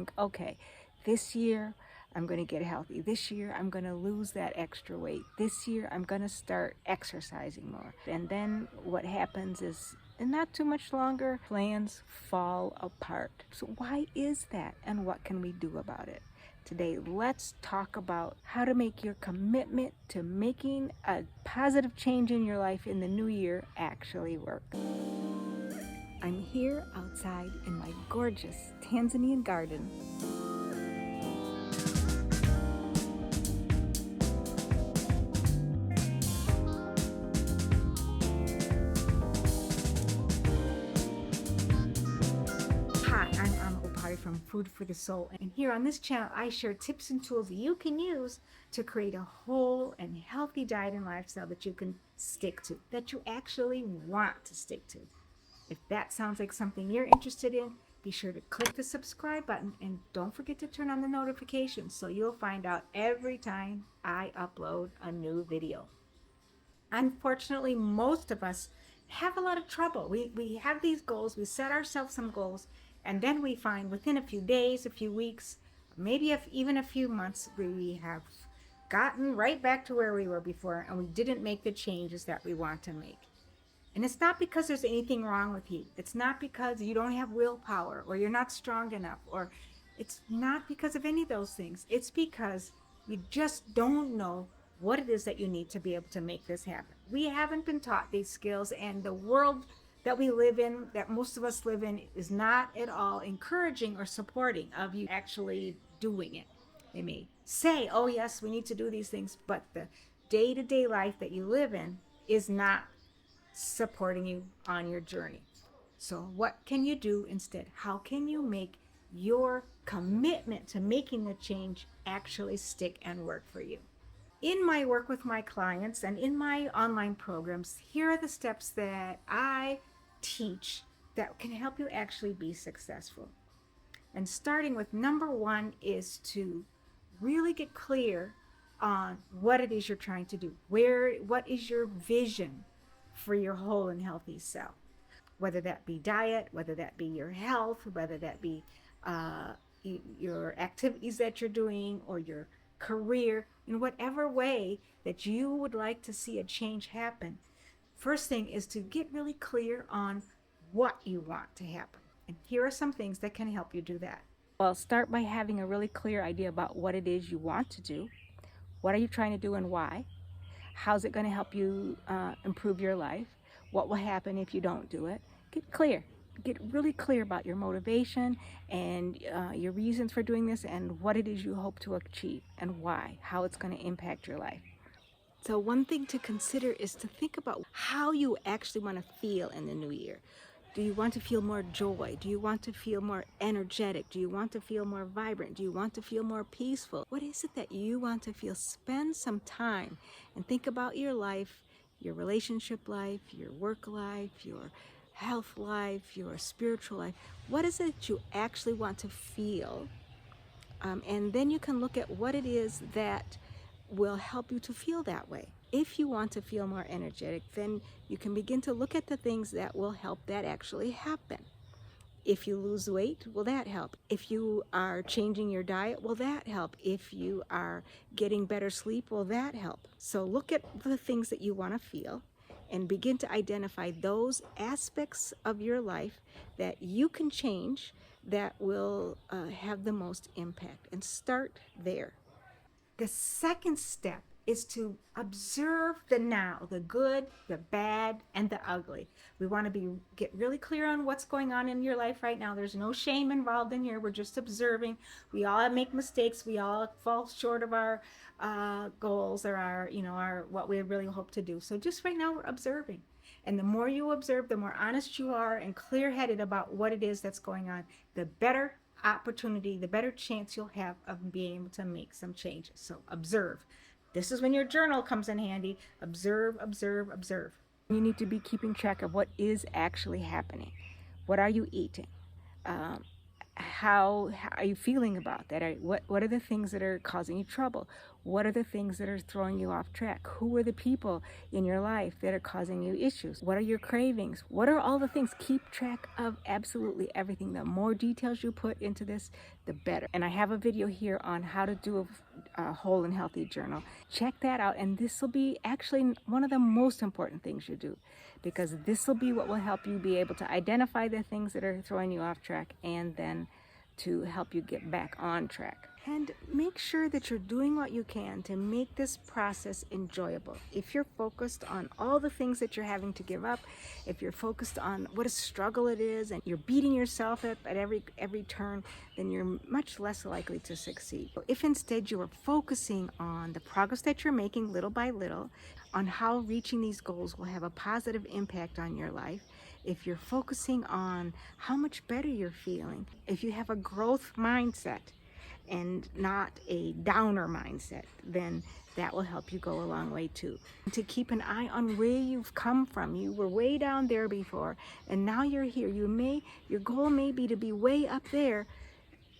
think, okay, this year I'm going to get healthy. This year I'm going to lose that extra weight. This year I'm going to start exercising more. And then what happens is, in not too much longer, plans fall apart. So why is that, and what can we do about it? Today, let's talk about how to make your commitment to making a positive change in your life in the new year actually work. I'm here outside in my gorgeous Tanzanian garden. Hi, I'm Opare from Food for the Soul, and here on this channel I share tips and tools that you can use to create a whole and healthy diet and lifestyle that you can stick to, that you actually want to stick to. If that sounds like something you're interested in, be sure to click the subscribe button and don't forget to turn on the notifications so you'll find out every time I upload a new video. Unfortunately, most of us have a lot of trouble. We have these goals, we set ourselves some goals, and then we find within a few days, a few weeks, maybe even a few months, we have gotten right back to where we were before and we didn't make the changes that we want to make. And it's not because there's anything wrong with you. It's not because you don't have willpower or you're not strong enough, or it's not because of any of those things. It's because you just don't know what it is that you need to be able to make this happen. We haven't been taught these skills, and the world that we live in, that most of us live in, is not at all encouraging or supporting of you actually doing it. They may say, oh yes, we need to do these things, but the day-to-day life that you live in is not supporting you on your journey. So what can you do instead? How can you make your commitment to making the change actually stick and work for you? In my work with my clients and in my online programs, here are the steps that I teach that can help you actually be successful. And starting with number one is to really get clear on what it is you're trying to do. What is your vision for your whole and healthy self? Whether that be diet, whether that be your health, whether that be your activities that you're doing, or your career, in whatever way that you would like to see a change happen. First thing is to get really clear on what you want to happen. And here are some things that can help you do that. Well, start by having a really clear idea about what it is you want to do. What are you trying to do and why? How's it going to help you improve your life? What will happen if you don't do it? Get clear. Get really clear about your motivation and your reasons for doing this, and what it is you hope to achieve and why, how it's going to impact your life. So one thing to consider is to think about how you actually want to feel in the new year. Do you want to feel more joy? Do you want to feel more energetic? Do you want to feel more vibrant? Do you want to feel more peaceful? What is it that you want to feel? Spend some time and think about your life, your relationship life, your work life, your health life, your spiritual life. What is it that you actually want to feel? And then you can look at what it is that will help you to feel that way. If you want to feel more energetic, then you can begin to look at the things that will help that actually happen. If you lose weight, will that help? If you are changing your diet, will that help? If you are getting better sleep, will that help? So look at the things that you want to feel and begin to identify those aspects of your life that you can change that will have the most impact, and start there. The second step is to observe the now, the good, the bad, and the ugly. We want to get really clear on what's going on in your life right now. There's no shame involved in here. We're just observing. We all make mistakes. We all fall short of our goals, or our what we really hope to do. So just right now, we're observing. And the more you observe, the more honest you are and clear-headed about what it is that's going on, the better opportunity, the better chance you'll have of being able to make some changes. So observe. This is when your journal comes in handy. Observe, observe, observe. You need to be keeping track of what is actually happening. What are you eating? How are you feeling about that? What are the things that are causing you trouble? What are the things that are throwing you off track? Who are the people in your life that are causing you issues? What are your cravings? What are all the things? Keep track of absolutely everything. The more details you put into this, the better. And I have a video here on how to do a whole and healthy journal. Check that out, and this will be actually one of the most important things you do, because this will be what will help you be able to identify the things that are throwing you off track, and then to help you get back on track. And make sure that you're doing what you can to make this process enjoyable. If you're focused on all the things that you're having to give up, if you're focused on what a struggle it is and you're beating yourself up at every turn, then you're much less likely to succeed. If instead you are focusing on the progress that you're making little by little, on how reaching these goals will have a positive impact on your life, if you're focusing on how much better you're feeling, if you have a growth mindset and not a downer mindset, then that will help you go a long way too. To keep an eye on where you've come from. You were way down there before, and now you're here. Your goal may be to be way up there.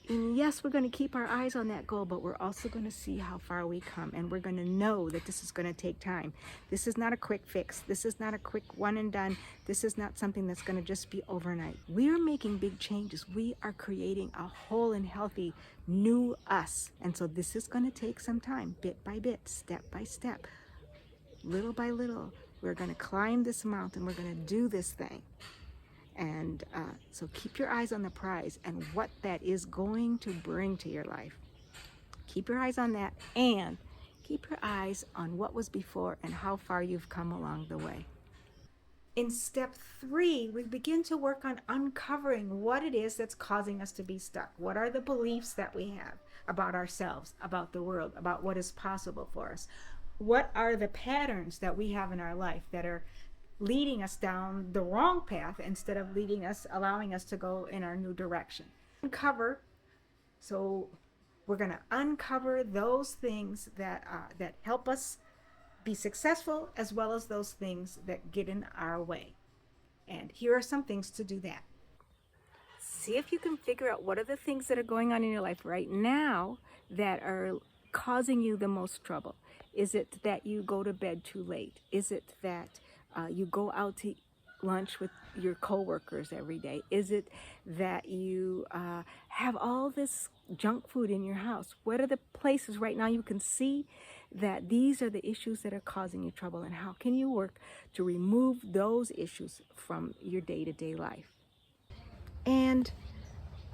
And yes, we're going to keep our eyes on that goal, but we're also going to see how far we come, and we're going to know that this is going to take time. This is not a quick fix. This is not a quick one and done. This is not something that's going to just be overnight. We're making big changes. We are creating a whole and healthy new us. And so this is going to take some time, bit by bit, step by step, little by little. We're going to climb this mountain. We're going to do this thing. And so keep your eyes on the prize and what that is going to bring to your life. Keep your eyes on that, and keep your eyes on what was before and how far you've come along the way. In step 3, we begin to work on uncovering what it is that's causing us to be stuck. What are the beliefs that we have about ourselves, about the world, about what is possible for us? What are the patterns that we have in our life that are leading us down the wrong path instead of allowing us to go in our new direction? So we're going to uncover those things that help us be successful, as well as those things that get in our way. And here are some things to do that. See if you can figure out what are the things that are going on in your life right now that are causing you the most trouble. Is it that you go to bed too late? Is it that you go out to lunch with your coworkers every day? Is it that you have all this junk food in your house? What are the places right now you can see that these are the issues that are causing you trouble, and how can you work to remove those issues from your day-to-day life? And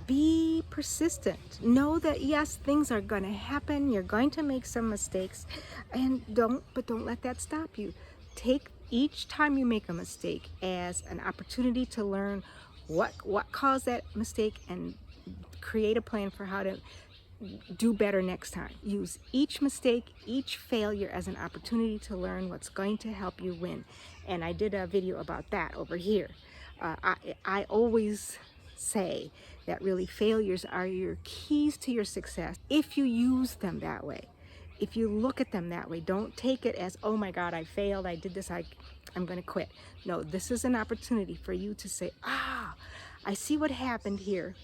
be persistent. Know that yes, things are going to happen. You're going to make some mistakes, and don't let that stop you. Take each time you make a mistake as an opportunity to learn what caused that mistake, and create a plan for how to do better next time. Use each mistake, each failure as an opportunity to learn what's going to help you win. And I did a video about that over here. I always say that really failures are your keys to your success if you use them that way. If you look at them that way, don't take it as, oh my God, I failed, I did this, I'm going to quit. No, this is an opportunity for you to say, I see what happened here.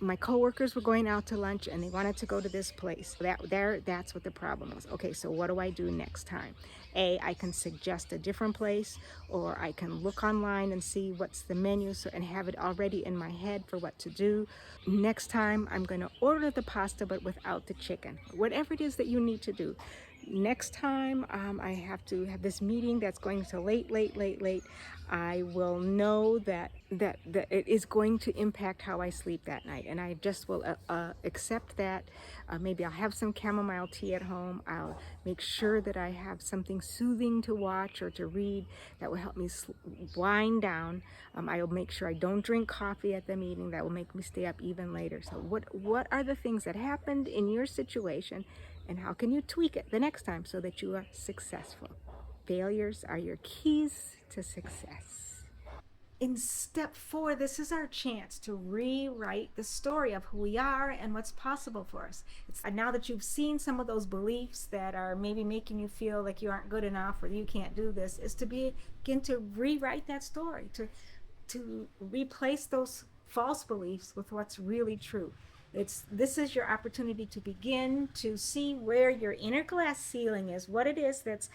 My coworkers were going out to lunch and they wanted to go to this place. That's what the problem was. Okay, so what do I do next time? I can suggest a different place, or I can look online and see what's the menu and have it already in my head for what to do. Next time, I'm going to order the pasta but without the chicken. Whatever it is that you need to do. Next time I have to have this meeting that's going to late, I will know that it is going to impact how I sleep that night, and I just will accept that. Maybe I'll have some chamomile tea at home. I'll make sure that I have something soothing to watch or to read that will help me wind down. I'll make sure I don't drink coffee at the meeting. That will make me stay up even later. So what are the things that happened in your situation, and how can you tweak it the next time so that you are successful? Failures are your keys to success. In step 4, this is our chance to rewrite the story of who we are and what's possible for us. Now that you've seen some of those beliefs that are maybe making you feel like you aren't good enough or you can't do this, is to begin to rewrite that story, to replace those false beliefs with what's really true. This is your opportunity to begin to see where your inner glass ceiling is, what it is that's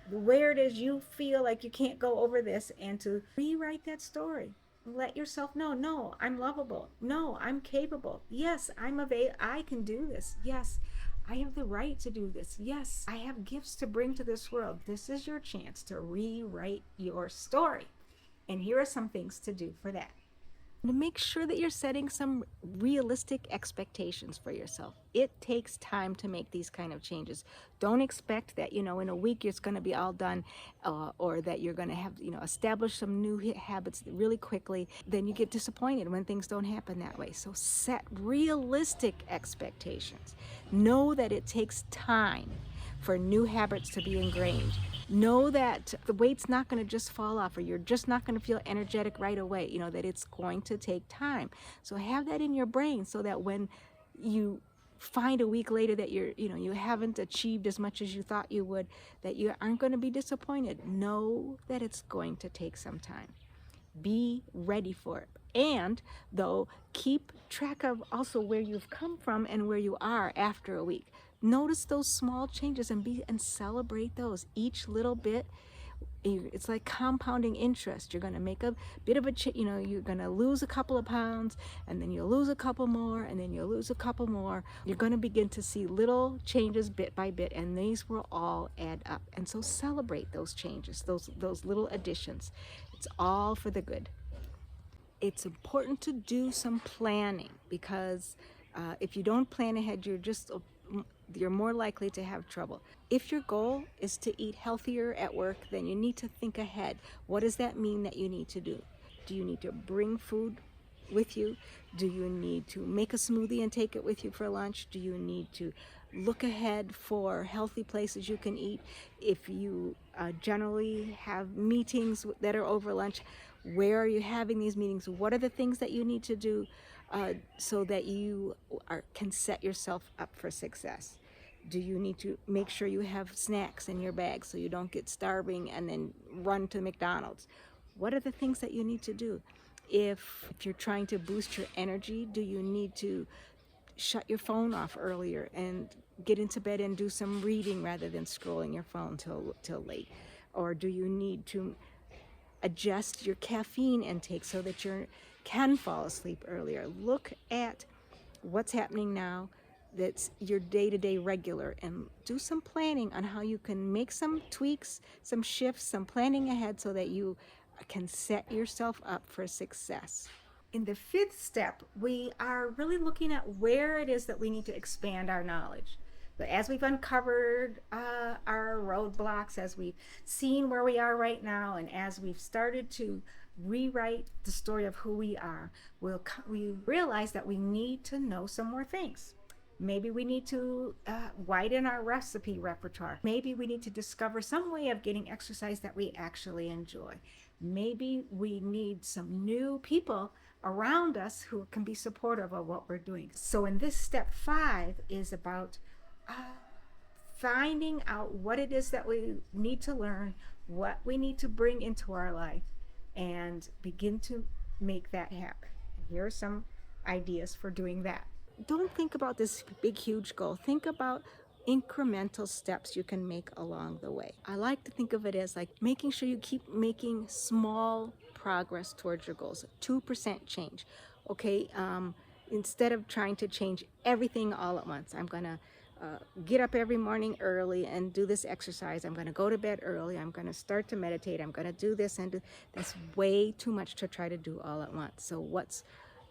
where it is you feel like you can't go over this, and to rewrite that story. Let yourself know, no, I'm lovable. No, I'm capable. Yes, I can do this. Yes, I have the right to do this. Yes, I have gifts to bring to this world. This is your chance to rewrite your story. And here are some things to do for that. To make sure that you're setting some realistic expectations for yourself. It takes time to make these kind of changes. Don't expect that, in a week it's going to be all done, or that you're going to have, establish some new habits really quickly. Then you get disappointed when things don't happen that way. So set realistic expectations. Know that it takes time for new habits to be ingrained. Know that the weight's not going to just fall off, or you're just not going to feel energetic right away, that it's going to take time. So have that in your brain so that when you find a week later that you haven't achieved as much as you thought you would, that you aren't going to be disappointed. Know that it's going to take some time. Be ready for it. And though, keep track of also where you've come from and where you are after a week. Notice those small changes and celebrate those. Each little bit, it's like compounding interest. You're going to make a bit of you're going to lose a couple of pounds, and then you'll lose a couple more, and then you'll lose a couple more. You're going to begin to see little changes bit by bit, and these will all add up. And so celebrate those changes, those little additions. It's all for the good. It's important to do some planning, because if you don't plan ahead, you're more likely to have trouble. If your goal is to eat healthier at work, then you need to think ahead. What does that mean that you need to do? Do you need to bring food with you? Do you need to make a smoothie and take it with you for lunch? Do you need to look ahead for healthy places you can eat? If you generally have meetings that are over lunch, where are you having these meetings? What are the things that you need to do so that you can set yourself up for success? Do you need to make sure you have snacks in your bag so you don't get starving and then run to McDonald's? What are the things that you need to do? If you're trying to boost your energy, do you need to shut your phone off earlier and get into bed and do some reading rather than scrolling your phone till late? Or do you need to adjust your caffeine intake so that you can fall asleep earlier? Look at what's happening now that's your day-to-day regular, and do some planning on how you can make some tweaks, some shifts, some planning ahead so that you can set yourself up for success. In the fifth step, we are really looking at where it is that we need to expand our knowledge. But as we've uncovered our roadblocks, as we've seen where we are right now, and as we've started to rewrite the story of who we are, we realize that we need to know some more things. Maybe we need to widen our recipe repertoire. Maybe we need to discover some way of getting exercise that we actually enjoy. Maybe we need some new people around us who can be supportive of what we're doing. So in this step 5 is about uh, finding out what it is that we need to learn, what we need to bring into our life, and begin to make that happen. And here are some ideas for doing that. Don't think about this big, huge goal. Think about incremental steps you can make along the way. I like to think of it as like making sure you keep making small progress towards your goals. 2% change. Okay, instead of trying to change everything all at once, I'm gonna get up every morning early and do this exercise. I'm going to go to bed early. I'm going to start to meditate. I'm going to do this and do. That's way too much to try to do all at once. So what's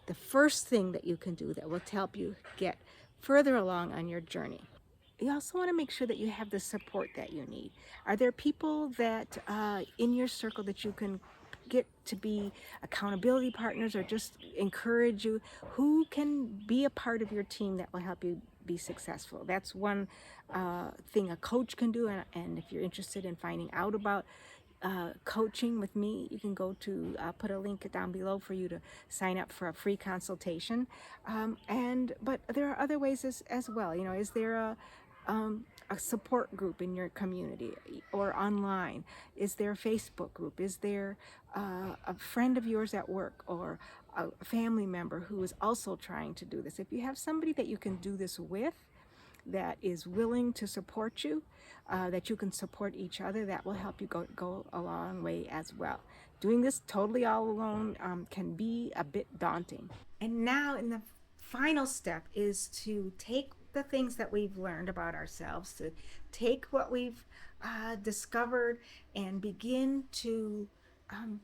the first thing that you can do that will help you get further along on your journey? You also want to make sure that you have the support that you need. Are there people that in your circle that you can get to be accountability partners, or just encourage you, who can be a part of your team that will help you be successful? That's one thing a coach can do. And if you're interested in finding out about coaching with me, you can go to put a link down below for you to sign up for a free consultation. But there are other ways as well. Is there a support group in your community or online? Is there a Facebook group? Is there a friend of yours at work or a family member who is also trying to do this? If you have somebody that you can do this with, that is willing to support you, that you can support each other, that will help you go a long way as well. Doing this totally all alone can be a bit daunting. And now, in the final step, is to take the things that we've learned about ourselves, to take what we've discovered, and begin to um,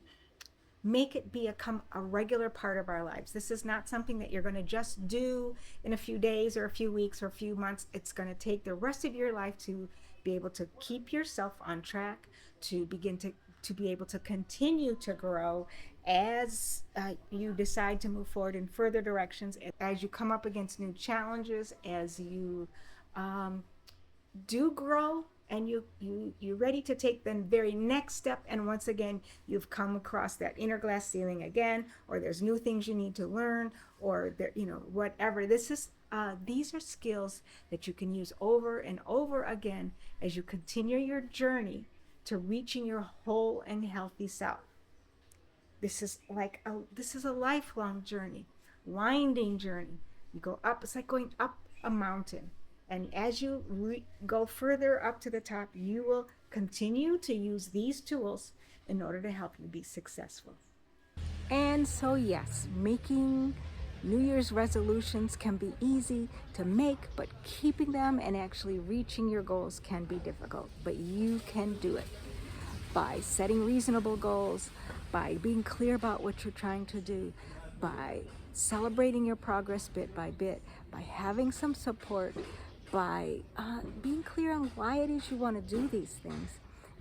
make it become a regular part of our lives. This is not something that you're going to just do in a few days or a few weeks or a few months. It's going to take the rest of your life to be able to keep yourself on track, to begin to be able to continue to grow as you decide to move forward in further directions, as you come up against new challenges, as you um, do grow, and you're ready to take the very next step, and once again you've come across that inner glass ceiling again, or there's new things you need to learn, or there, whatever. These are skills that you can use over and over again as you continue your journey to reaching your whole and healthy self. This is a lifelong journey, winding journey. You go up, it's like going up a mountain. And as you go further up to the top, you will continue to use these tools in order to help you be successful. And so, yes, making New Year's resolutions can be easy to make, but keeping them and actually reaching your goals can be difficult. But you can do it by setting reasonable goals, by being clear about what you're trying to do, by celebrating your progress bit by bit, by having some support, by being clear on why it is you want to do these things,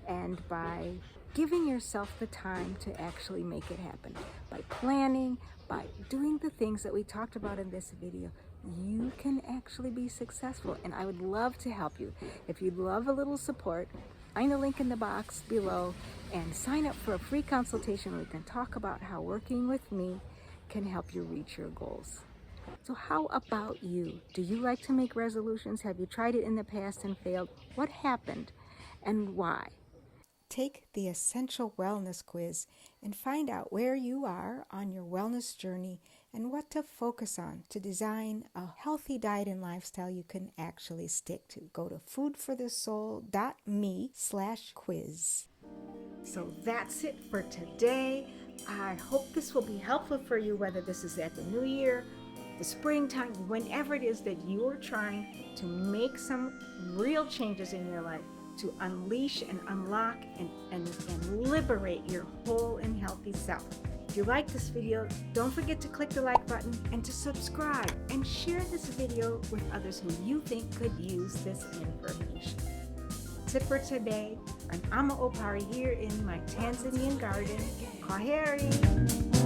and by giving yourself the time to actually make it happen. By planning, by doing the things that we talked about in this video, you can actually be successful. And I would love to help you. If you'd love a little support, find the link in the box below and sign up for a free consultation. We can talk about how working with me can help you reach your goals. So how about you? Do you like to make resolutions? Have you tried it in the past and failed? What happened and why? Take the Essential Wellness Quiz and find out where you are on your wellness journey and what to focus on to design a healthy diet and lifestyle you can actually stick to. Go to foodforthesoul.me/quiz. So that's it for today. I hope this will be helpful for you, whether this is at the new year, the springtime, whenever it is that you're trying to make some real changes in your life, to unleash and unlock and liberate your whole and healthy self. If you like this video, don't forget to click the like button and to subscribe, and share this video with others who you think could use this information. That's it for today. I'm Opare here in my Tanzanian garden. Kwaheri.